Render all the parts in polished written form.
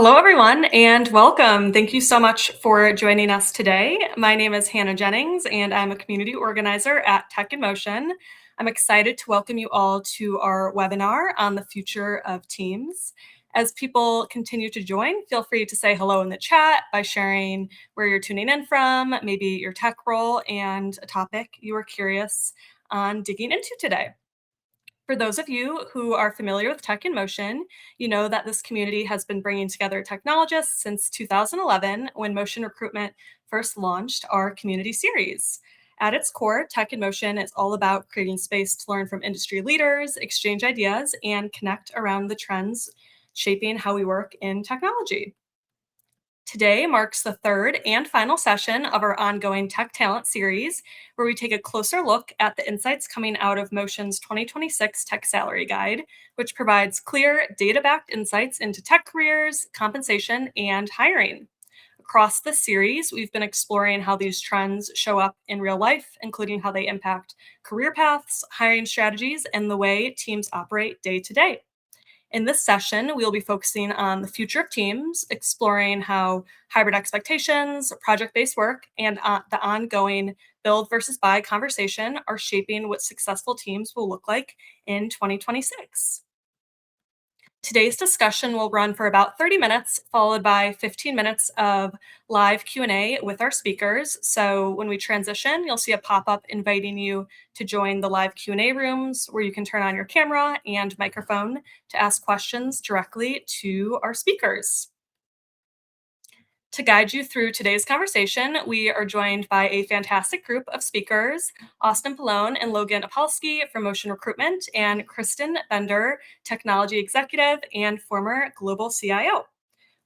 Hello, everyone, and welcome. Thank you so much for joining us today. My name is Hannah Jennings, and I'm a community organizer at Tech in Motion. I'm excited to welcome you all to our webinar on the future of teams. As people continue to join, feel free to say hello in the chat by sharing where you're tuning in from, maybe your tech role, and a topic you are curious on digging into today. For those of you who are familiar with Tech in Motion, you know that this community has been bringing together technologists since 2011 when Motion Recruitment first launched our community series. At its core, Tech in Motion is all about creating space to learn from industry leaders, exchange ideas, and connect around the trends shaping how we work in technology. Today marks the third and final session of our ongoing Tech Talent series, where we take a closer look at the insights coming out of Motion's 2026 Tech Salary Guide, which provides clear, data-backed insights into tech careers, compensation, and hiring. Across this series, we've been exploring how these trends show up in real life, including how they impact career paths, hiring strategies, and the way teams operate day to day. In this session, we'll be focusing on the future of teams, exploring how hybrid expectations, project-based work, and the ongoing build versus buy conversation are shaping what successful teams will look like in 2026. Today's discussion will run for about 30 minutes, followed by 15 minutes of live Q&A with our speakers. So when we transition, you'll see a pop-up inviting you to join the live Q&A rooms where you can turn on your camera and microphone to ask questions directly to our speakers. To guide you through today's conversation, we are joined by a fantastic group of speakers, Pallone and Logan Opalisky from Motion Recruitment, and Kristen Bender, technology executive and former global CIO.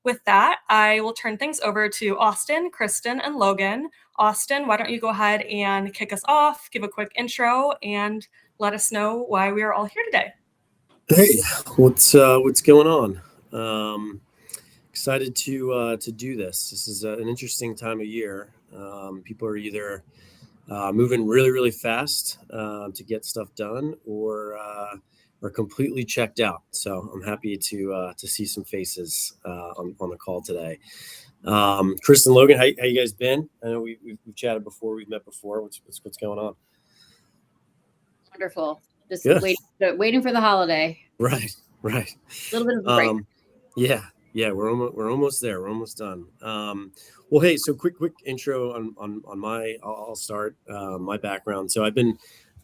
With that, I will turn things over to Austin, Kristen, and Logan. Austin, why don't you go ahead and kick us off, give a quick intro, and let us know why we are all here today. Hey, what's going on? Excited to do this. This is an interesting time of year. People are either moving really fast to get stuff done, or are completely checked out. So I'm happy to see some faces on the call today. Kristen, Logan, how you guys been? I know we've chatted before, we've met before. What's going on? Wonderful. Just waiting for the holiday. Right. A little bit of a break. Yeah, we're almost there. We're almost done. Well, hey, so quick intro on my. I'll start my background. So I've been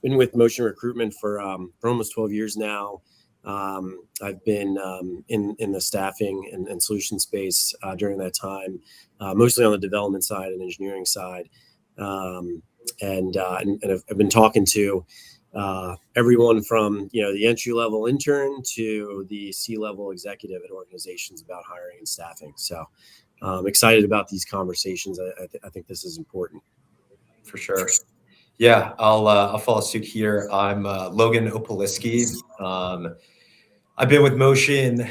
with Motion Recruitment for almost 12 years now. I've been in the staffing and solution space during that time, mostly on the development side and engineering side, and I've been talking to everyone from the entry-level intern to the C-level executive at organizations about hiring and staffing. So I'm excited about these conversations. I think this is important. For sure. Yeah, I'll follow suit here. I'm Logan Opalisky. I've been with Motion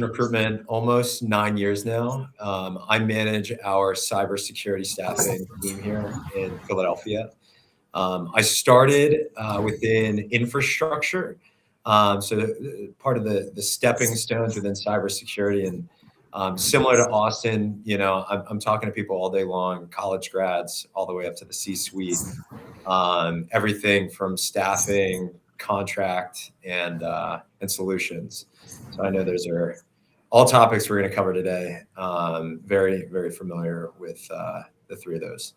Recruitment almost 9 years now. I manage our cybersecurity staffing team here in Philadelphia. I started within infrastructure, so part of the stepping stones within cybersecurity, and similar to Austin, I'm talking to people all day long, college grads all the way up to the C-suite, everything from staffing, contract, and solutions. So I know those are all topics we're going to cover today. Very familiar with the three of those.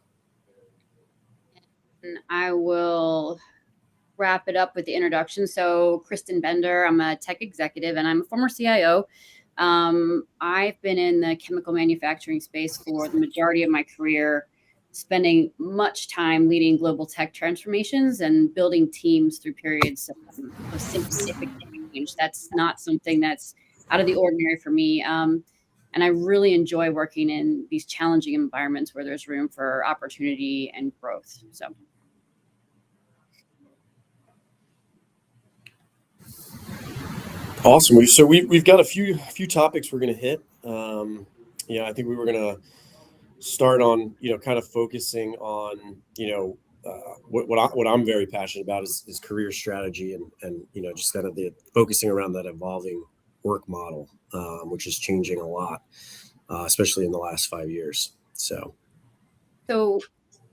I will wrap it up with the introduction. So Kristen Bender, I'm a tech executive and I'm a former CIO. I've been in the chemical manufacturing space for the majority of my career, spending much time leading global tech transformations and building teams through periods of significant change. That's not something that's out of the ordinary for me. And I really enjoy working in these challenging environments where there's room for opportunity and growth. So. Awesome. So we've got a few topics we're going to hit. I think we were going to start on kind of focusing on what I'm very passionate about is career strategy and just kind of the focusing around that evolving work model, which is changing a lot, especially in the last 5 years. So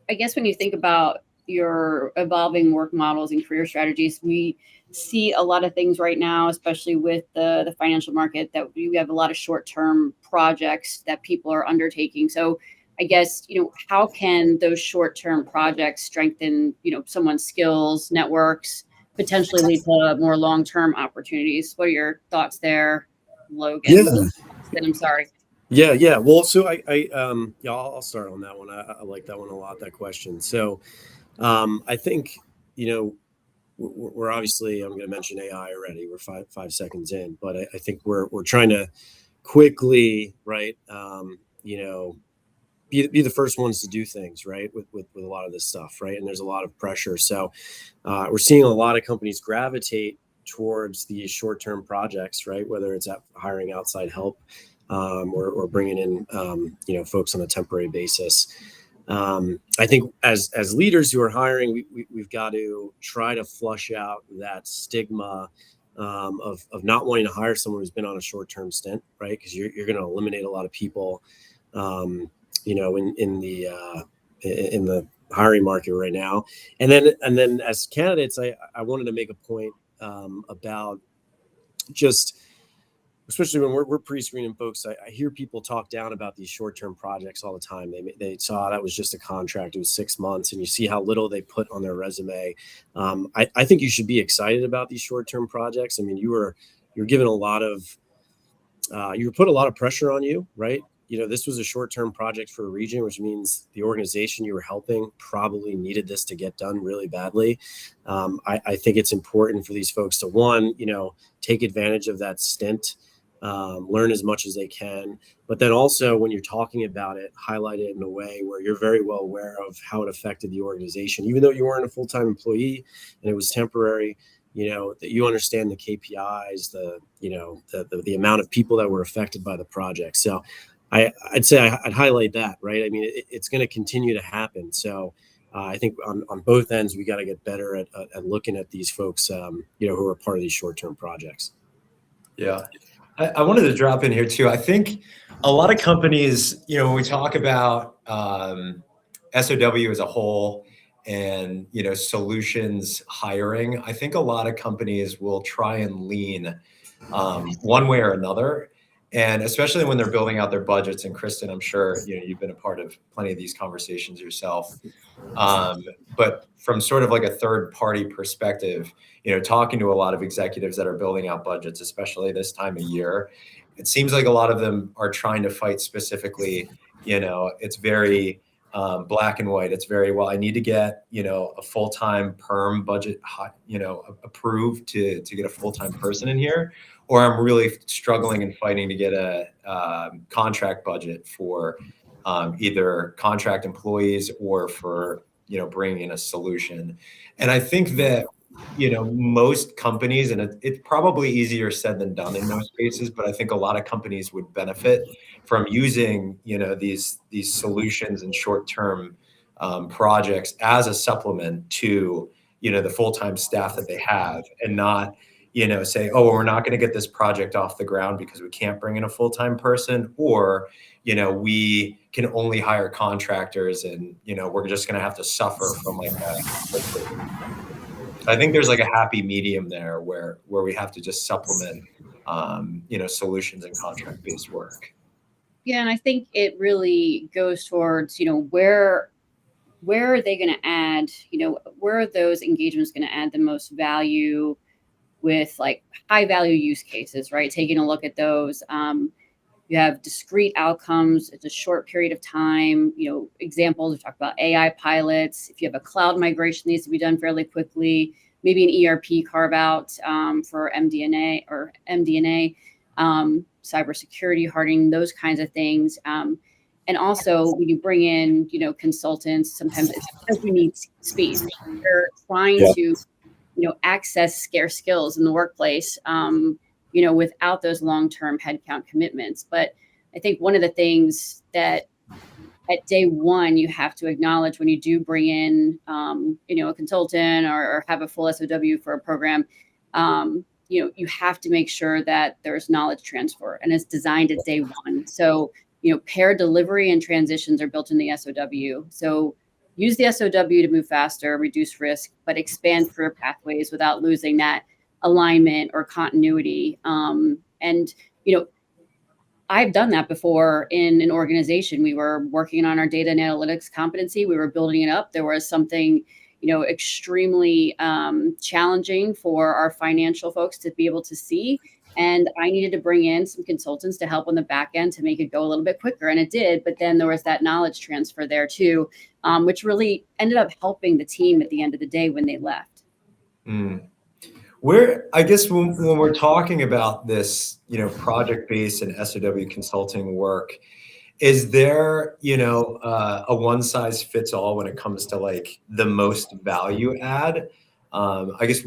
I guess when you think about your evolving work models and career strategies, we see a lot of things right now, especially with the financial market, that we have a lot of short-term projects that people are undertaking. So I guess, how can those short-term projects strengthen, someone's skills, networks, potentially lead to more long-term opportunities? What are your thoughts there, Logan? Yeah. I'm sorry. Yeah. Well, so I'll start on that one. I like that one a lot, that question. So I think, we're obviously, I'm going to mention AI already. We're five seconds in, but I think we're trying to quickly, right, be the first ones to do things, right, with a lot of this stuff, right? And there's a lot of pressure. So we're seeing a lot of companies gravitate towards these short-term projects, right? Whether it's hiring outside help or bringing in, folks on a temporary basis. I think as leaders who are hiring, we've got to try to flush out that stigma of not wanting to hire someone who's been on a short-term stint, right? Because you're going to eliminate a lot of people, in the hiring market right now. And then as candidates, I wanted to make a point about just, especially when we're pre-screening folks, I hear people talk down about these short-term projects all the time. They saw that was just a contract. It was 6 months, and you see how little they put on their resume. I think you should be excited about these short-term projects. I mean, you're given a lot of, you put a lot of pressure on you, right? This was a short-term project for a region, which means the organization you were helping probably needed this to get done really badly. I think it's important for these folks to, one, take advantage of that stint, learn as much as they can, but then also when you're talking about it, highlight it in a way where you're very well aware of how it affected the organization, even though you weren't a full-time employee and it was temporary. That you understand the KPIs, the amount of people that were affected by the project. So I'd say I'd highlight that, right? I mean, it's going to continue to happen. So I think on both ends, we got to get better at looking at these folks, who are part of these short-term projects. Yeah. I wanted to drop in here too. I think a lot of companies, when we talk about SOW as a whole and, solutions hiring, I think a lot of companies will try and lean one way or another. And especially when they're building out their budgets, and Kristen, I'm sure, you've been a part of plenty of these conversations yourself. But from sort of like a third party perspective, talking to a lot of executives that are building out budgets, especially this time of year, it seems like a lot of them are trying to fight specifically, it's very black and white. It's very, well, I need to get, a full-time perm budget, approved to get a full-time person in here, or I'm really struggling and fighting to get a contract budget for either contract employees or for, bringing in a solution. And I think that, most companies, and it's probably easier said than done in most cases, but I think a lot of companies would benefit from using, these solutions and short-term projects as a supplement to, the full-time staff that they have, and not, say, oh, we're not going to get this project off the ground because we can't bring in a full-time person, or, we can only hire contractors and, we're just going to have to suffer from like I think there's like a happy medium there where we have to just supplement, solutions and contract-based work. Yeah, and I think it really goes towards, where are they going to add, where are those engagements going to add the most value with like high value use cases, right? Taking a look at those. You have discrete outcomes. It's a short period of time. Examples, we talked about AI pilots. If you have a cloud migration that needs to be done fairly quickly, maybe an ERP carve out for MD&A, cybersecurity hardening, those kinds of things. And also when you bring in, consultants, sometimes it's because we need speed. They're trying to, access scarce skills in the workplace, without those long-term headcount commitments. But I think one of the things that at day one, you have to acknowledge when you do bring in, a consultant or have a full SOW for a program, you have to make sure that there's knowledge transfer and it's designed at day one. So, pair delivery and transitions are built in the SOW. So use the SOW to move faster, reduce risk, but expand career pathways without losing that alignment or continuity. And, I've done that before in an organization. We were working on our data and analytics competency. We were building it up. There was something, extremely challenging for our financial folks to be able to see. And I needed to bring in some consultants to help on the back end to make it go a little bit quicker. And it did. But then there was that knowledge transfer there too, which really ended up helping the team at the end of the day when they left. I guess when we're talking about this, project-based and SOW consulting work, is there, a one-size-fits-all when it comes to like the most value add? I guess,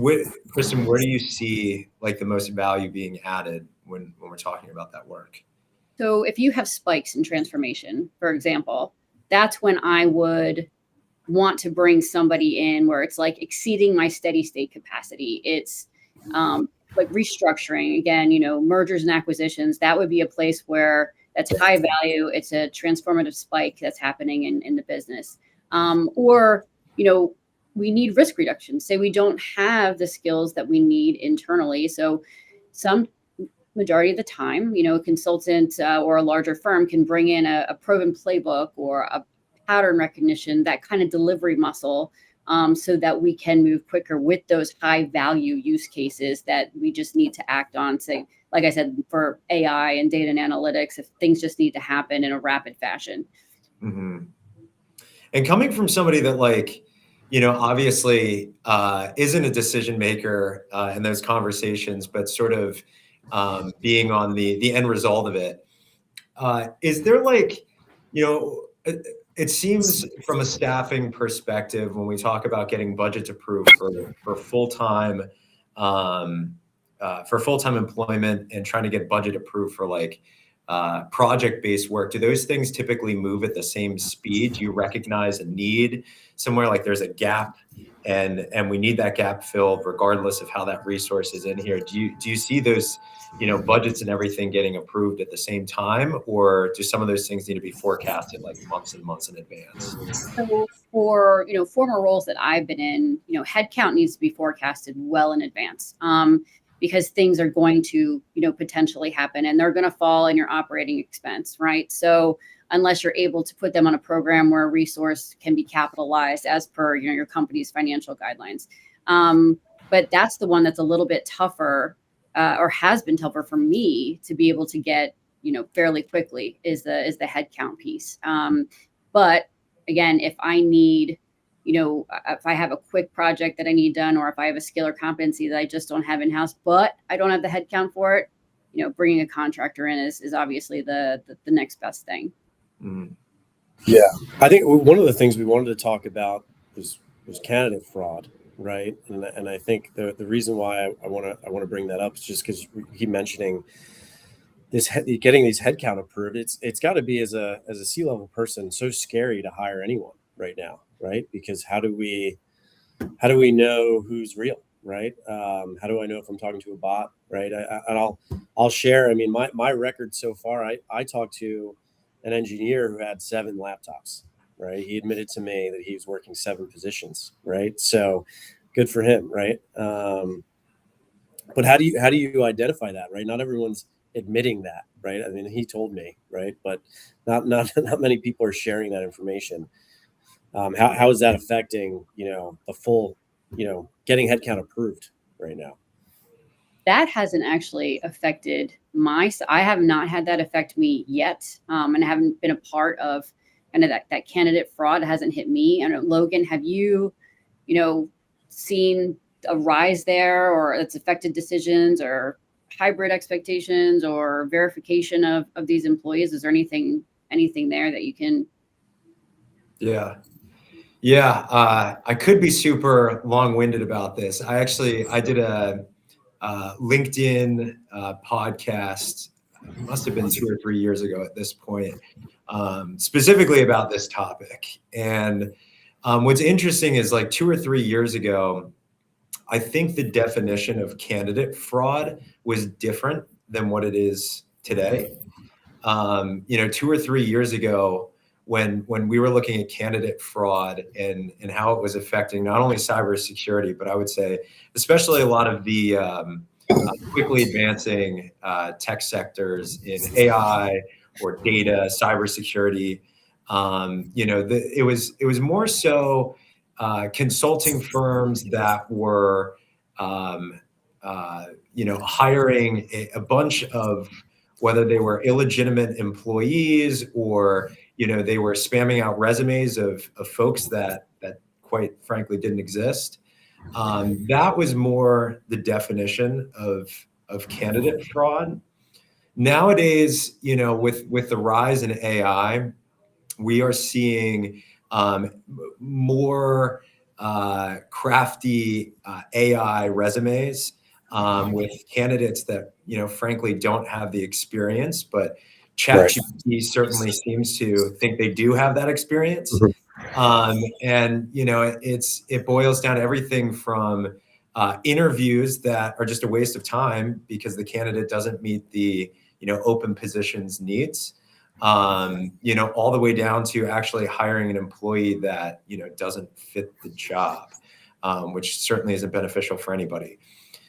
Kristen, where do you see like the most value being added when we're talking about that work? So if you have spikes in transformation, for example, that's when I would want to bring somebody in where it's like exceeding my steady state capacity. It's like restructuring again, mergers and acquisitions. That would be a place where that's high value. It's a transformative spike that's happening in the business. Or, we need risk reduction. Say we don't have the skills that we need internally. So some majority of the time, a consultant or a larger firm can bring in a proven playbook or a pattern recognition, that kind of delivery muscle, so that we can move quicker with those high value use cases that we just need to act on. Say, like I said, for AI and data and analytics, if things just need to happen in a rapid fashion. Mm-hmm. And coming from somebody that obviously isn't a decision maker in those conversations, but sort of being on the end result of it, is there it seems from a staffing perspective, when we talk about getting budgets approved for full-time employment and trying to get budget approved for project-based work, do those things typically move at the same speed? Do you recognize a need somewhere, like there's a gap and we need that gap filled regardless of how that resource is in here? Do you see those budgets and everything getting approved at the same time, or do some of those things need to be forecasted like months and months in advance? So for former roles that I've been in, headcount needs to be forecasted well in advance, because things are going to potentially happen and they're going to fall in your operating expense, right? So unless you're able to put them on a program where a resource can be capitalized as per your company's financial guidelines, but that's the one that's a little bit tougher. Or has been tougher for me to be able to get, fairly quickly is the headcount piece. But again, if I need, if I have a quick project that I need done, or if I have a skill or competency that I just don't have in-house, but I don't have the headcount for it, bringing a contractor in is obviously the next best thing. Mm. Yeah, I think one of the things we wanted to talk about was candidate fraud. Right. And I think the reason why I want to bring that up is just because we keep mentioning this, getting these headcount approved. It's got to be as a C-level person so scary to hire anyone right now. Right. Because how do we know who's real? Right. How do I know if I'm talking to a bot? Right. I'll share. I mean, my record so far, I talked to an engineer who had 7 laptops. Right. He admitted to me that he was working 7 positions. Right. So good for him. Right. But how do you identify that? Right. Not everyone's admitting that. Right. I mean, he told me. Right. But not many people are sharing that information. How is that affecting, the full, getting headcount approved right now? That hasn't actually affected I have not had that affect me yet. And I haven't been a part of kind of that candidate fraud. Hasn't hit me. I know, Logan, have you, seen a rise there, or it's affected decisions or hybrid expectations or verification of these employees? Is there anything there that you can? Yeah. I could be super long-winded about this. I did a LinkedIn podcast. It must have been 2 or 3 years ago at this point, specifically about this topic. And what's interesting is 2 or 3 years ago, I think the definition of candidate fraud was different than what it is today. 2 or 3 years ago, when we were looking at candidate fraud and how it was affecting not only cybersecurity, but I would say especially a lot of the quickly advancing tech sectors in AI or data, cybersecurity. It was more so consulting firms that were hiring a bunch of, whether they were illegitimate employees or they were spamming out resumes of folks that quite frankly didn't exist. That was more the definition of candidate fraud. Nowadays, with the rise in AI, we are seeing more crafty AI resumes with candidates that frankly don't have the experience, but ChatGPT certainly seems to think they do have that experience. It boils down to everything from interviews that are just a waste of time because the candidate doesn't meet the open positions needs, all the way down to actually hiring an employee that doesn't fit the job, which certainly isn't beneficial for anybody.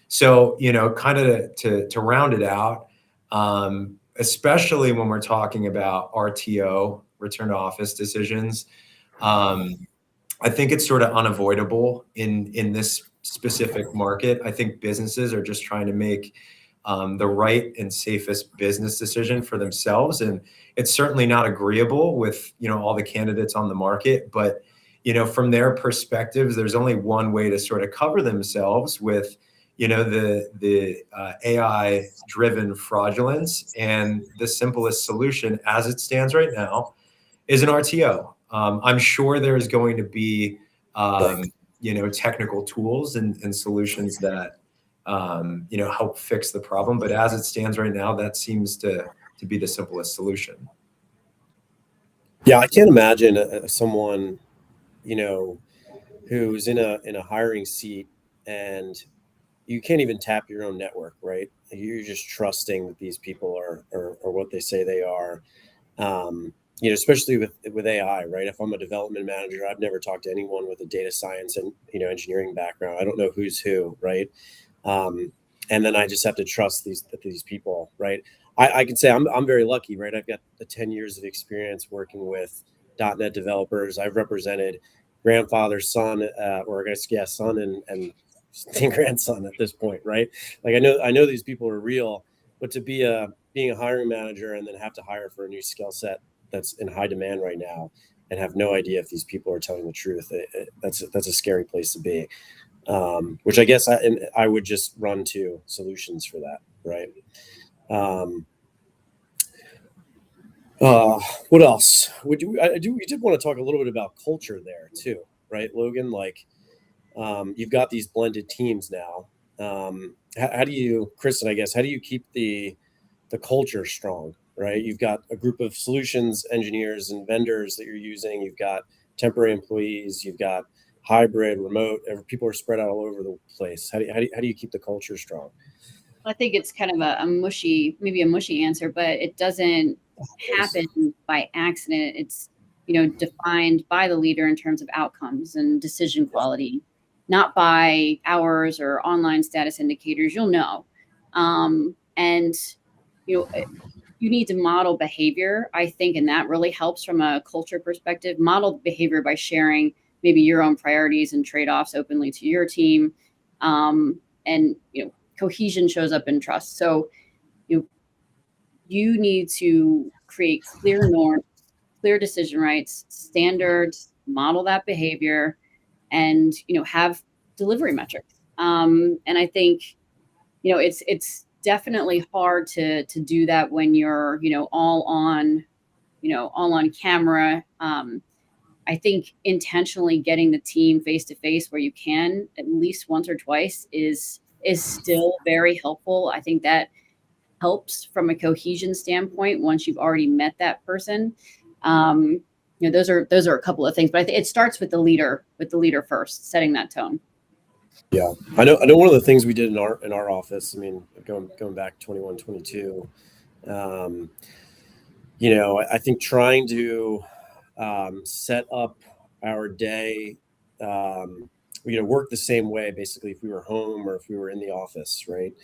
So kind of to round it out, especially when we're talking about RTO, return to office decisions, I think it's sort of unavoidable in this specific market. I think businesses are just trying to make the right and safest business decision for themselves, and it's certainly not agreeable with all the candidates on the market. But from their perspectives, there's only one way to sort of cover themselves with the AI-driven fraudulence, and the simplest solution, as it stands right now, is an RTO. I'm sure there's going to be technical tools and solutions that help fix the problem, but as it stands right now, that seems to be the simplest solution. Yeah, I can't imagine someone who's in a hiring seat and you can't even tap your own network, right? You're just trusting that these people are what they say they are. Especially with AI, right? If I'm a development manager, I've never talked to anyone with a data science and engineering background. I don't know who's who, right? And then I just have to trust these people, right? I can say I'm very lucky, right? I've got the 10 years of experience working with .NET developers. I've represented grandfather, son, or I guess son and grandson at this point, right? Like I know these people are real, but to being a hiring manager and then have to hire for a new skill set that's in high demand right now and have no idea if these people are telling the truth, that's a scary place to be. Which I guess I would just run to solutions for that, right? What else? We did want to talk a little bit about culture there too, right, Logan? Like, you've got these blended teams now. How do you, Kristen, I guess, how do you keep the culture strong, right? You've got a group of solutions engineers and vendors that you're using. You've got temporary employees. You've got hybrid, remote. People are spread out all over the place. How do you keep the culture strong? I think it's kind of a mushy answer, but it doesn't happen by accident. It's defined by the leader in terms of outcomes and decision quality, not by hours or online status indicators. And you need to model behavior, I think, and that really helps from a culture perspective. Model behavior by sharing maybe your own priorities and trade-offs openly to your team. And cohesion shows up in trust. So you need to create clear norms, clear decision rights, standards, model that behavior, and have delivery metrics. And I think it's definitely hard to do that when you're all on camera. I think intentionally getting the team face to face where you can at least once or twice is still very helpful. I think that helps from a cohesion standpoint once you've already met that person. Those are a couple of things, but I think it starts with the leader first, setting that tone. Yeah, I know. One of the things we did in our office. I mean, going back 21, 22. Um, I think trying to set up our day, work the same way, basically, if we were home or if we were in the office, right?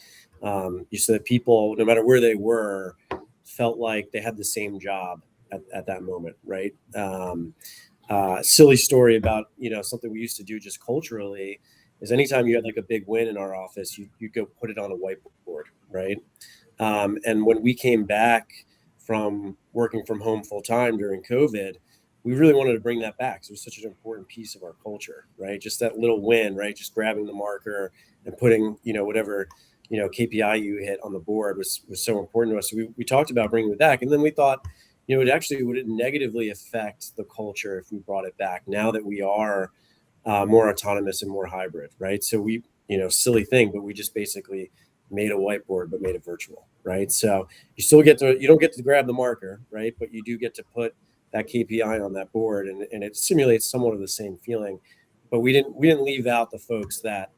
So that people, no matter where they were, felt like they had the same job at that moment, right? Silly story about, something we used to do just culturally is anytime you had like a big win in our office, you go put it on a whiteboard, right? And when we came back from working from home full time during COVID, we really wanted to bring that back. So it was such an important piece of our culture, right? Just that little win, right? Just grabbing the marker and putting, whatever, KPI you hit on the board was so important to us. So we talked about bringing it back. And then we thought, it actually would negatively affect the culture if we brought it back now that we are more autonomous and more hybrid, right? So we, silly thing, but we just basically made a whiteboard but made it virtual, right? So you don't get to grab the marker, right? But you do get to put that KPI on that board, and it simulates somewhat of the same feeling. But we didn't leave out the folks that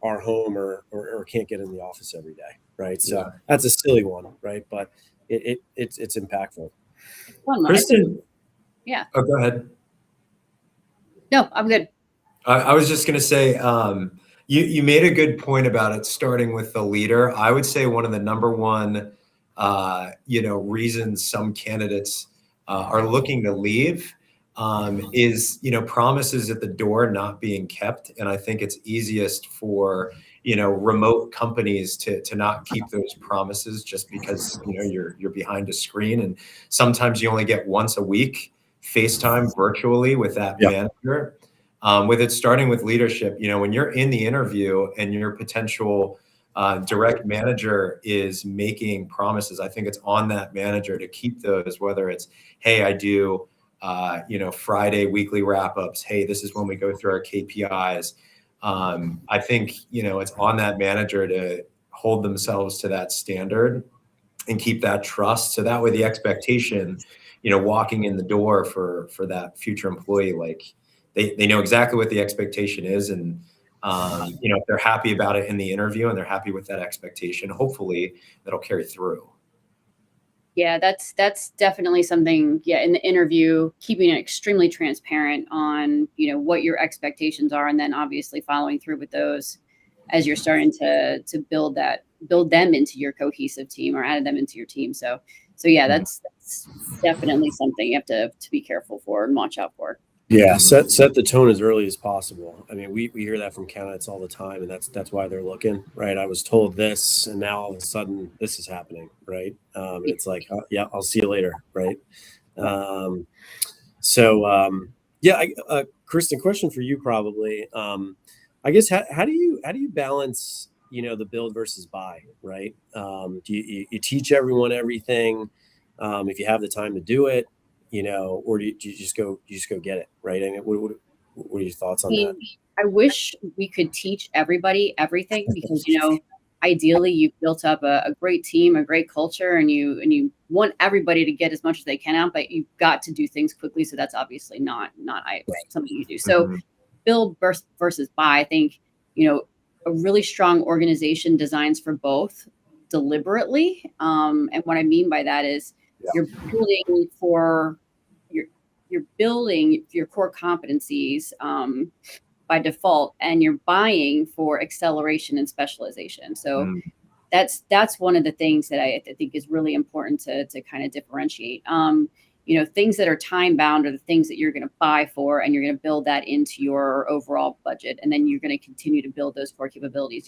are home or can't get in the office every day, right? So that's a silly one, right? But it's impactful. Kristen, yeah. Oh, go ahead. No, I'm good. I was just going to say, you made a good point about it, starting with the leader. I would say one of the number one, reasons some candidates are looking to leave is, promises at the door not being kept. And I think it's easiest for, remote companies to not keep those promises just because, you're behind a screen. And sometimes you only get once a week FaceTime virtually with that manager. With it starting with leadership, when you're in the interview and your potential direct manager is making promises, I think it's on that manager to keep those, whether it's, hey, I do, Friday weekly wrap-ups. Hey, this is when we go through our KPIs. I think, it's on that manager to hold themselves to that standard and keep that trust. So that way the expectation, walking in the door for that future employee, like, they know exactly what the expectation is. And, if they're happy about it in the interview and they're happy with that expectation, hopefully that'll carry through. Yeah, that's definitely something, in the interview, keeping it extremely transparent on, what your expectations are, and then obviously following through with those as you're starting to build them into your cohesive team or add them into your team. So yeah, that's definitely something you have to be careful for and watch out for. Yeah, set the tone as early as possible. I mean, we hear that from candidates all the time, and that's why they're looking, right? I was told this, and now all of a sudden this is happening, right? And it's like, I'll see you later, right? Kristen, question for you probably. I guess how do you balance, the build versus buy, right? Do you teach everyone everything if you have the time to do it? Or do you just go get it, right? I mean, what are your thoughts on that? I wish we could teach everybody everything because, ideally you've built up a great team, a great culture, and you want everybody to get as much as they can out, but you've got to do things quickly. So that's obviously not something you do. So build versus buy, I think, a really strong organization designs for both deliberately. And what I mean by that is you're building your core competencies by default, and you're buying for acceleration and specialization. So that's one of the things that I think is really important to kind of differentiate. Things that are time bound are the things that you're going to buy for, and you're going to build that into your overall budget, and then you're going to continue to build those core capabilities.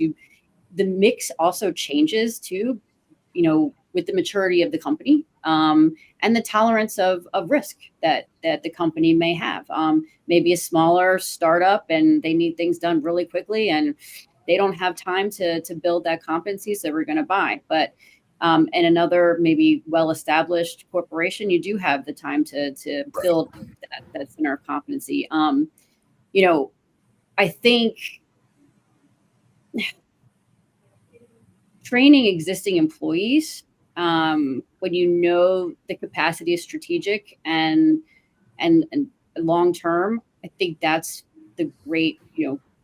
The mix also changes too, with the maturity of the company and the tolerance of risk that the company may have. Maybe a smaller startup and they need things done really quickly and they don't have time to build that competency, so we're going to buy. But in another maybe well-established corporation, you do have the time to build that center of competency. I think training existing employees when the capacity is strategic and long term, I think that's the great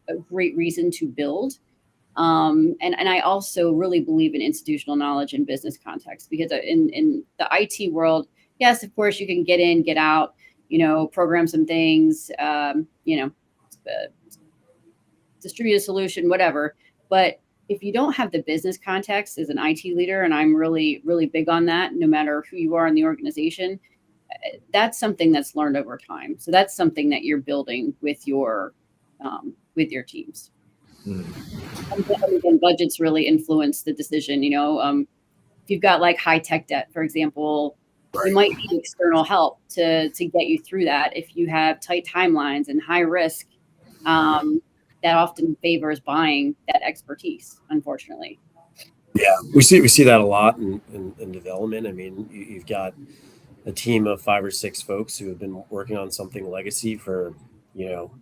a great reason to build. And I also really believe in institutional knowledge in business context, because in the IT world, yes, of course, you can get in, get out, program some things, distribute a solution, whatever. But if you don't have the business context as an IT leader, and I'm really, really big on that, no matter who you are in the organization, that's something that's learned over time. So that's something that you're building with your teams. And budgets really influence the decision. If you've got like high tech debt, for example, you might need external help to get you through that. If you have tight timelines and high risk, that often favors buying that expertise, unfortunately. Yeah, we see that a lot in development. I mean, you've got a team of 5 or 6 folks who have been working on something legacy for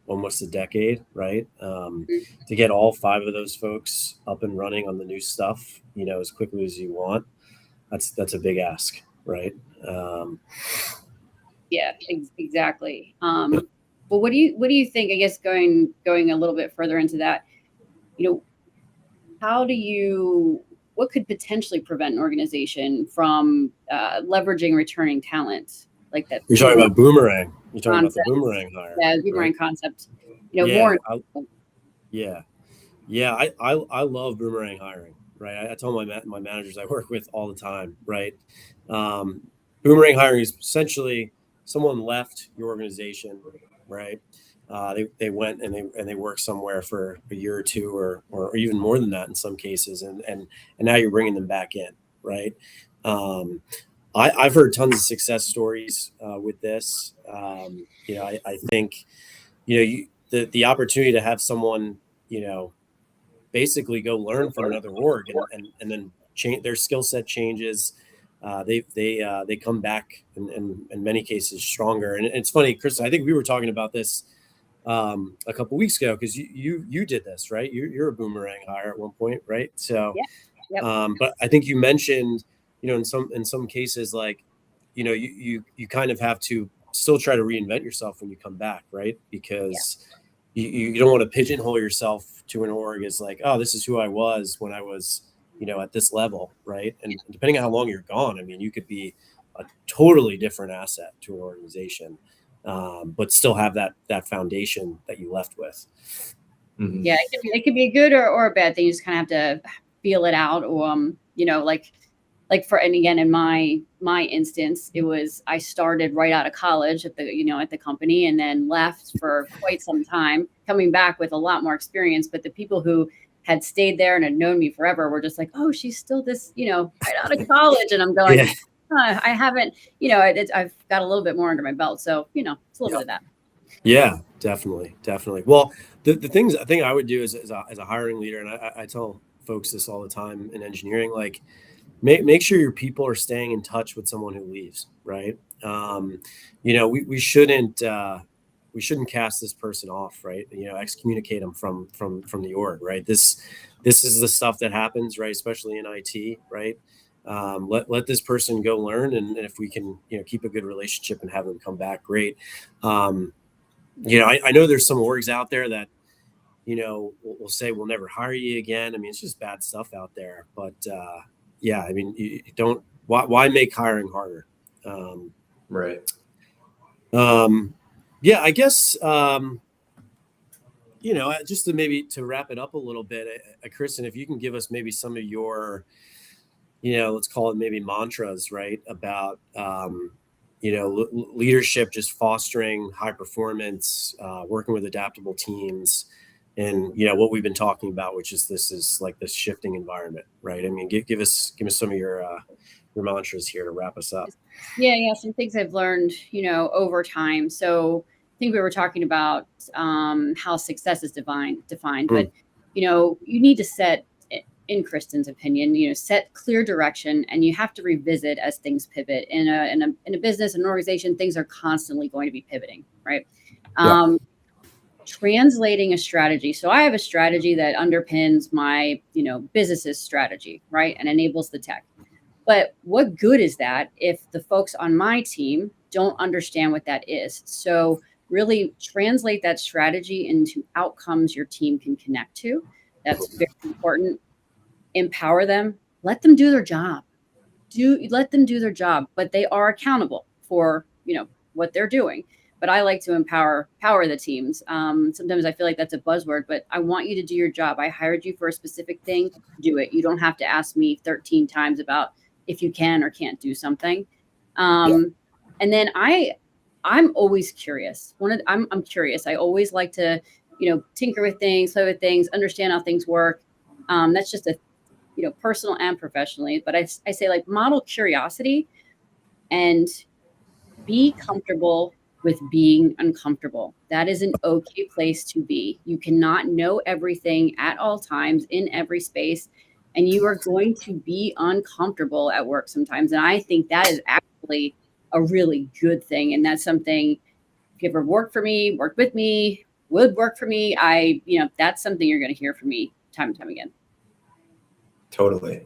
almost a decade, right? To get all 5 of those folks up and running on the new stuff, as quickly as you want, that's a big ask, right? Yeah, exactly. Well, what do you think? I guess going a little bit further into that, what could potentially prevent an organization from leveraging returning talent like that? You're talking about boomerang. You're talking about the boomerang hire. Yeah, boomerang concept. Yeah, more. I love boomerang hiring, right? I tell my managers I work with all the time, right? Boomerang hiring is essentially someone left your organization, right? They went and they worked somewhere for a year or 2 or even more than that in some cases, and now you're bringing them back in, right? I've heard tons of success stories with this. I think the opportunity to have someone basically go learn from another org and then change their skill set changes. They come back in many cases stronger. And it's funny, Kristen, I think we were talking about this a couple weeks ago, because you did this, right? You're a boomerang hire at one point, right? So, Yep. But I think you mentioned, in some cases, like, you kind of have to still try to reinvent yourself when you come back, right? Because you don't want to pigeonhole yourself to an org as like, oh, this is who I was when I was, at this level, right? And depending on how long you're gone, I mean, you could be a totally different asset to an organization, but still have that foundation that you left with. Mm-hmm. Yeah, it could be a good or a bad thing. You just kind of have to feel it out, or and again, in my instance, it was, I started right out of college at the company, and then left for quite some time, coming back with a lot more experience. But the people who had stayed there and had known me forever were just like, oh, she's still this, right out of college. And I'm going, I haven't, I've got a little bit more under my belt. So, it's a little bit of that. Yeah, definitely. Well, the thing I would do as a hiring leader, and I tell folks this all the time in engineering, like, make sure your people are staying in touch with someone who leaves, right? We shouldn't cast this person off, right? Excommunicate them from the org, right? This is the stuff that happens, right? Especially in IT, right? Let this person go learn, and if we can, keep a good relationship and have them come back, great. I know there's some orgs out there that, will say we'll never hire you again. I mean, it's just bad stuff out there, but I mean, you don't. Why make hiring harder? Right. I guess, just to wrap it up a little bit, Kristen, if you can give us maybe some of your, let's call it maybe mantras, right? About, leadership, just fostering high performance, working with adaptable teams, and, what we've been talking about, which is this shifting environment, right? I mean, give us some of your mantras here to wrap us up. Yeah. Some things I've learned, over time. So I think we were talking about how success is defined, but, you need to set, in Kristen's opinion, set clear direction, and you have to revisit as things pivot. In a business, an organization, things are constantly going to be pivoting, right? Translating a strategy. So I have a strategy that underpins my, business's strategy, right? And enables the tech. But what good is that if the folks on my team don't understand what that is? So really translate that strategy into outcomes your team can connect to. That's very important. Empower them, let them do their job. Let them do their job, but they are accountable for, what they're doing. But I like to empower the teams. Sometimes I feel like that's a buzzword, but I want you to do your job. I hired you for a specific thing. Do it. You don't have to ask me 13 times about if you can or can't do something. And then I'm always curious. I'm curious. I always like to, tinker with things, play with things, understand how things work. That's just a, personal and professionally. But I say, like, model curiosity and be comfortable with being uncomfortable. That is an okay place to be. You cannot know everything at all times in every space, and you are going to be uncomfortable at work sometimes. And I think that is actually a really good thing. And that's something, if you ever worked with me, would work for me, that's something you're going to hear from me time and time again. Totally.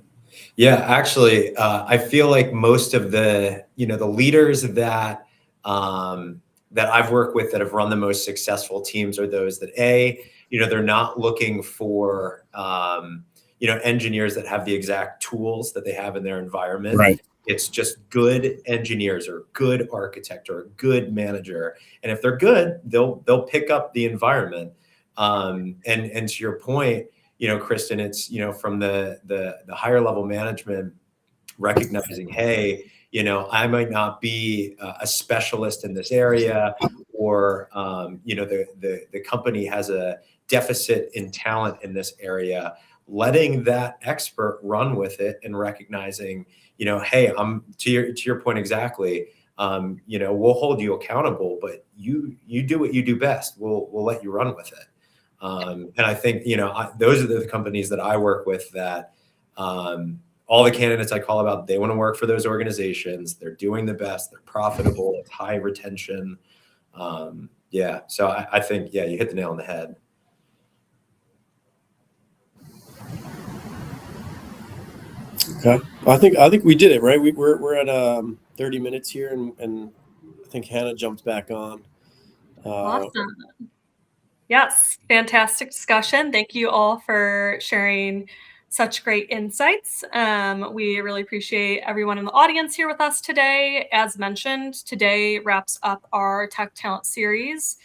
Yeah, actually, I feel like most of the, the leaders that I've worked with that have run the most successful teams are those that they're not looking for, engineers that have the exact tools that they have in their environment. Right. It's just good engineers or good architect or a good manager. And if they're good, they'll pick up the environment. And to your point, Kristen, it's, from the higher level management recognizing, hey, I might not be a specialist in this area, or, the company has a deficit in talent in this area, letting that expert run with it and recognizing, hey, I'm to your point exactly. We'll hold you accountable, but you do what you do best. We'll let you run with it. And I think, those are the companies that I work with that, all the candidates I call about, they want to work for those organizations. They're doing the best. They're profitable. It's high retention. So I think, you hit the nail on the head. Okay. I think we did it, right? We're at 30 minutes here, and I think Hannah jumped back on. Awesome. Yes, fantastic discussion. Thank you all for sharing such great insights. We really appreciate everyone in the audience here with us today. As mentioned, today wraps up our Tech Talent series.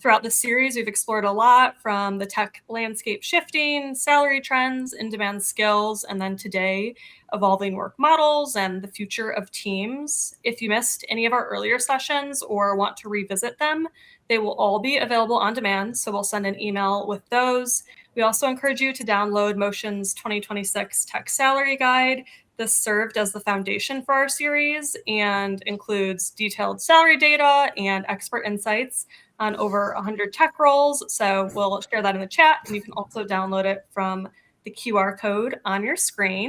Throughout the series, we've explored a lot from the tech landscape shifting, salary trends, in-demand skills, and then today, evolving work models and the future of teams. If you missed any of our earlier sessions or want to revisit them, they will all be available on demand, so we'll send an email with those. We also encourage you to download Motion's 2026 Tech Salary Guide. This served as the foundation for our series and includes detailed salary data and expert insights on over 100 tech roles. So we'll share that in the chat, and you can also download it from the QR code on your screen.